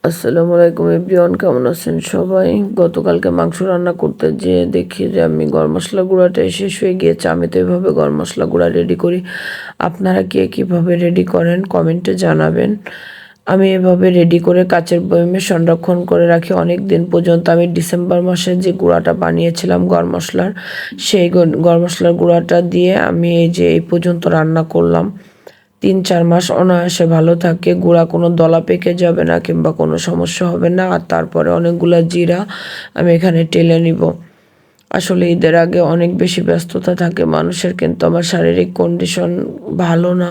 আসসালামু আলাইকুম এভরিওয়ান, কেমন আছেন সবাই? গতকালকে মাংস রান্না করতে যেয়ে দেখি যে আমি গরম মশলা গুঁড়াটাই শেষ হয়ে গিয়েছে। আমি তো এভাবে গরম মশলা গুঁড়া রেডি করি। আপনারা কে কীভাবে রেডি করেন কমেন্টে জানাবেন। আমি এভাবে রেডি করে কাচের বয়মে সংরক্ষণ করে রাখি অনেক দিন পর্যন্ত। আমি ডিসেম্বর মাসে যে গুঁড়াটা বানিয়েছিলাম গরম মশলার, সেই গরম মশলার গুঁড়াটা দিয়ে আমি এই পর্যন্ত রান্না করলাম। ৩-৪ মাস অনায়াসে ভালো থাকে। গুঁড়া কোনো দলা পেকে যাবে না কিংবা কোনো সমস্যা হবে না। আর তারপরে অনেকগুলা জিরা আমি এখানে টেলে নিব। আসলে ঈদের আগে অনেক বেশি ব্যস্ততা থাকে মানুষের, কিন্তু আমার শারীরিক কন্ডিশন ভালো না।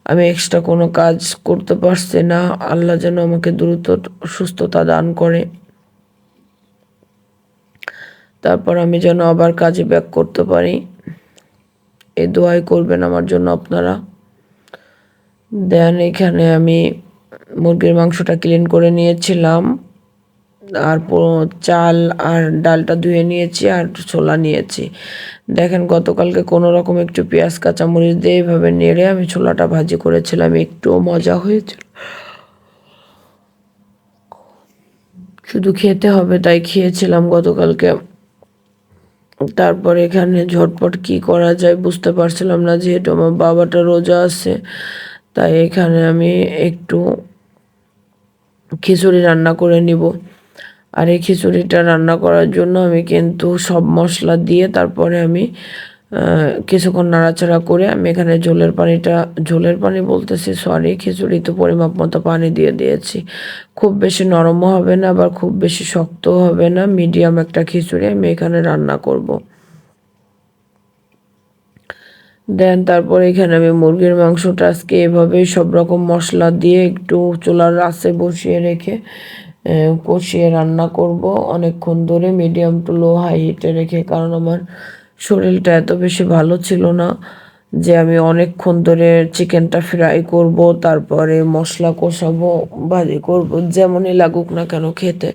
আমি এক্সট্রা কোনো কাজ করতে পারছি না। আল্লাহ যেন আমাকে দ্রুত সুস্থতা দান করে, তারপর আমি যেন আবার কাজে ব্যাক করতে পারি। এই দোয়াই করবেন আমার জন্য আপনারা। দেন এখানে আমি মুরগির মাংসটা ক্লিন করে নিয়েছিলাম, আর চাল আর ডালটা ধুয়ে নিয়েছি, আর ছোলা নিয়েছি। দেখেন, গতকালকে কোনো রকম একটু পেঁয়াজ কাঁচামরিচ দিয়ে এইভাবে নেড়ে আমি ছোলাটা ভাজি করেছিলাম, একটুও মজা হয়েছিল। শুধু খেতে হবে তাই খেয়েছিলাম গতকালকে। তারপর এখানে ঝটপট কি করা যায় বুঝতে পারছিলাম না, যেহেতু আমার বাবাটা রোজা আছে, তাই এখানে আমি একটু খিচুড়ি রান্না করে নিব। আর এই খিচুড়িটা রান্না করার জন্য আমি কিন্তু সব মশলা দিয়ে তারপরে আমি কিছুক্ষণ নাড়াচাড়া করে আমি এখানে ঝোলের পানি বলতেছি, সরি, খিচুড়িতে পরিমাপ মতো পানি দিয়ে দিয়েছি। খুব বেশি নরমও হবে না, আবার খুব বেশি শক্তও হবে না, মিডিয়াম একটা খিচুড়ি আমি এখানে রান্না করব। দেন তারপর এখানে আমি মুরগির মাংসটা আজকে এভাবেই সব রকম মশলা দিয়ে একটু চুলার আঁচে বসিয়ে রেখে কষিয়ে রান্না করব অনেকক্ষণ ধরে, মিডিয়াম টু লো হাই হিটে রেখে। কারণ আমার শরীরটা এত বেশি ভালো ছিল না যে আমি অনেকক্ষণ ধরে চিকেনটা ফ্রাই করব, তারপরে মশলা কষাবো, ভাজি করব, যেমনই লাগুক না কেন খেতে।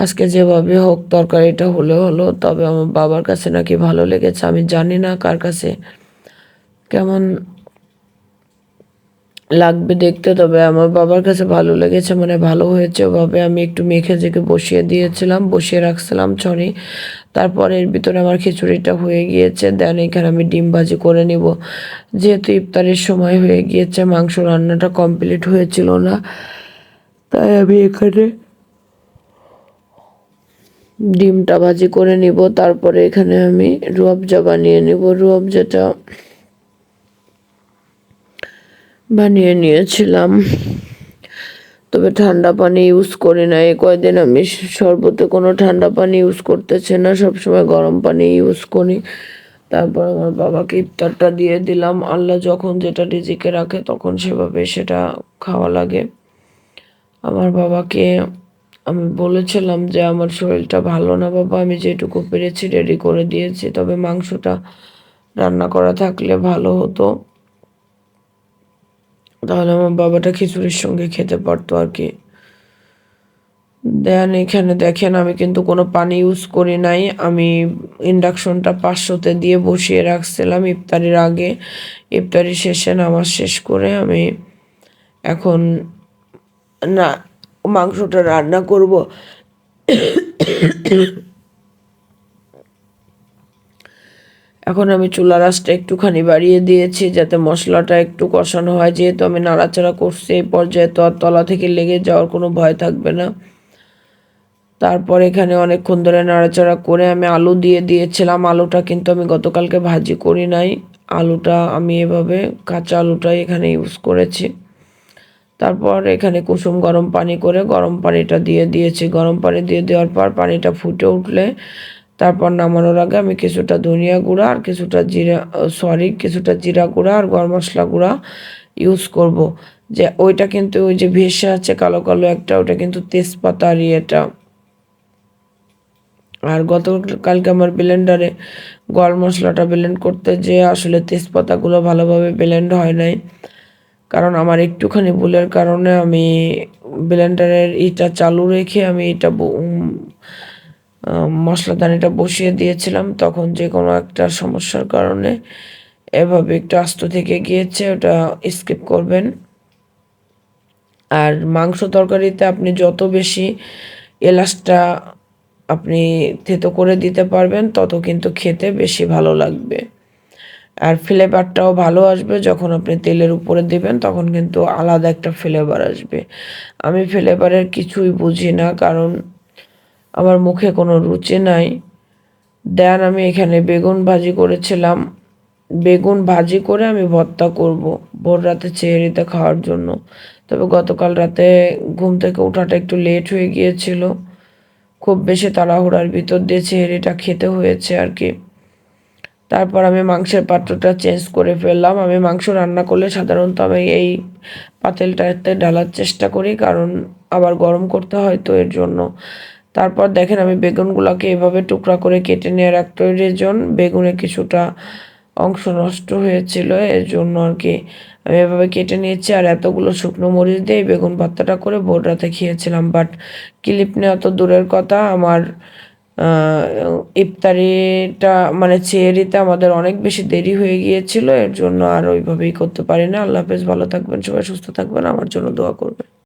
আজকে যেভাবে হোক তরকারিটা হলো। তবে আমার বাবার কাছে নাকি ভালো লেগেছে, আমি জানি না কার কাছে কেমন লাগবে দেখতে, তবে আমার বাবার কাছে ভালো লেগেছে, মানে ভালো হয়েছে। ওভাবে আমি একটু মেখে জেকে বসিয়ে রাখছিলাম, সরি। তারপর এর ভিতরে আমার খিচুড়িটা হয়ে গিয়েছে। দেন এখানে আমি ডিম ভাজি করে নিব। যেহেতু ইফতারের সময় হয়ে গিয়েছে, মাংস রান্নাটা কমপ্লিট হয়েছিল না, তাই আমি এখানে ডিমটা ভাজি করে নিব। তারপরে এখানে আমি রুয়াবজা বানিয়ে নিব। রুয়াবজাটা বানিয়ে নিয়েছিলাম, তবে ঠান্ডা পানি ইউজ করি না। এই কয়দিন আমি শরবতে কোনো ঠান্ডা পানি ইউজ করতেছি না, সবসময় গরম পানি ইউজ করি। তারপর আমার বাবাকে ইফতারটা দিয়ে দিলাম। আল্লাহ যখন যেটা রিজিকে রাখে তখন সেভাবে সেটা খাওয়া লাগে। আমার বাবাকে আমি বলেছিলাম যে আমার শরীরটা ভালো না বাবা, আমি যেটুকু পেরেছি রেডি করে দিয়েছি, তবে মাংসটা রান্না করা থাকলে ভালো হতো, তাহলে আমার বাবাটা খিচুড়ির সঙ্গে খেতে পারতো আর কি। দেন এখানে দেখেন, আমি কিন্তু কোনো পানি ইউজ করি নাই। আমি ইন্ডাকশনটা 500-তে দিয়ে বসিয়ে রাখছিলাম ইফতারির আগে। ইফতারি শেষে নামাজ শেষ করে আমি এখন না মাংসটা রান্না করব। এখন আমি চুলার আঁচটা একটুখানি বাড়িয়ে দিয়েছি যাতে মশলাটা একটু কষানো হয়। যেহেতু আমি নাড়াচাড়া করছি, এই পর্যায়ে তো আর তলা থেকে লেগে যাওয়ার কোনো ভয় থাকবে না। তারপর এখানে অনেকক্ষণ ধরে নাড়াচাড়া করে আমি আলু দিয়ে দিয়েছিলাম। আলুটা কিন্তু আমি গতকালকে ভাজি করি নাই, আলুটা আমি এভাবে কাঁচা আলুটাই এখানে ইউজ করেছি। তারপর এখানে কুসুম গরম পানি করে গরম পানিটা দিয়ে দিয়েছি। গরম পানি দিয়ে দেওয়ার পর পানিটা ফুটে উঠলে তারপর নামানোর আগে আমি কিছুটা ধনিয়া গুঁড়া আর কিছুটা জিরা গুঁড়া আর গরম মশলা গুঁড়া ইউজ করব। যে ওইটা কিন্তু ওই যে ভেসে আছে কালো কালো একটা, ওটা কিন্তু তেজপাতা আর এটা। আর গতকালকে আমার ব্লেন্ডারে গরম মশলাটা ব্লেন্ড করতে যে আসলে তেজপাতাগুলো ভালোভাবে ব্লেন্ড হয় নাই, কারণ আমার একটুখানি ভুলের কারণে আমি ব্লেন্ডারের ইটা চালু রেখে আমি এটা মশলাদানিটা বসিয়ে দিয়েছিলাম, তখন যে কোনো একটা সমস্যার কারণে এভাবে একটু আস্ত থেকে গিয়েছে, ওটা স্কিপ করবেন। আর মাংস তরকারিতে আপনি যত বেশি এলাচটা আপনি থেতো করে দিতে পারবেন তত কিন্তু খেতে বেশি ভালো লাগবে। আর ফ্লেভারটাও ভালো আসবে, যখন আপনি তেলের উপরে দিবেন তখন কিন্তু আলাদা একটা ফ্লেভার আসবে। আমি ফ্লেভারের কিছুই বুঝি না, কারণ আমার মুখে কোনো রুচি নাই। দেন আমি এখানে বেগুন ভাজি করেছিলাম। বেগুন ভাজি করে আমি ভর্তা করব ভোর রাতে সেহরিতে খাওয়ার জন্য। তবে গতকাল রাতে ঘুম থেকে ওঠাটা একটু লেট হয়ে গিয়েছিল, খুব বেশি তাড়াহুড়ার ভিতর দিয়ে সেহরিটা খেতে হয়েছে আর কি। তারপর আমি মাংসের পাত্রটা চেঞ্জ করে ফেললাম। আমি মাংস রান্না করলে সাধারণত আমি এই পাতিলটাতে ঢালার চেষ্টা করি, কারণ আবার গরম করতে হয় তো এর জন্য। তারপর দেখেন আমি বেগুনগুলোকে এভাবে টুকরা করে কেটে নেওয়ার এক প্রয়োজন। বেগুনে কিছুটা অংশ নষ্ট হয়েছিল, এর জন্য আর কি আমি এভাবে কেটে নিয়েছি। আর এতগুলো শুকনো মরিচ দিয়ে বেগুন ভর্তাটা করে ভোর রাতে খেয়েছিলাম। বাট ক্লিপ নেওয়া তো দূরের কথা, আমার ইফতারিটা মানে সেহরিতে আমাদের অনেক বেশি দেরি হয়ে গিয়েছিল, এর জন্য আর ওইভাবেই করতে পারি না। আল্লাহ হাফেজ, ভালো থাকবেন সবাই, সুস্থ থাকবেন, আমার জন্য দোয়া করবেন।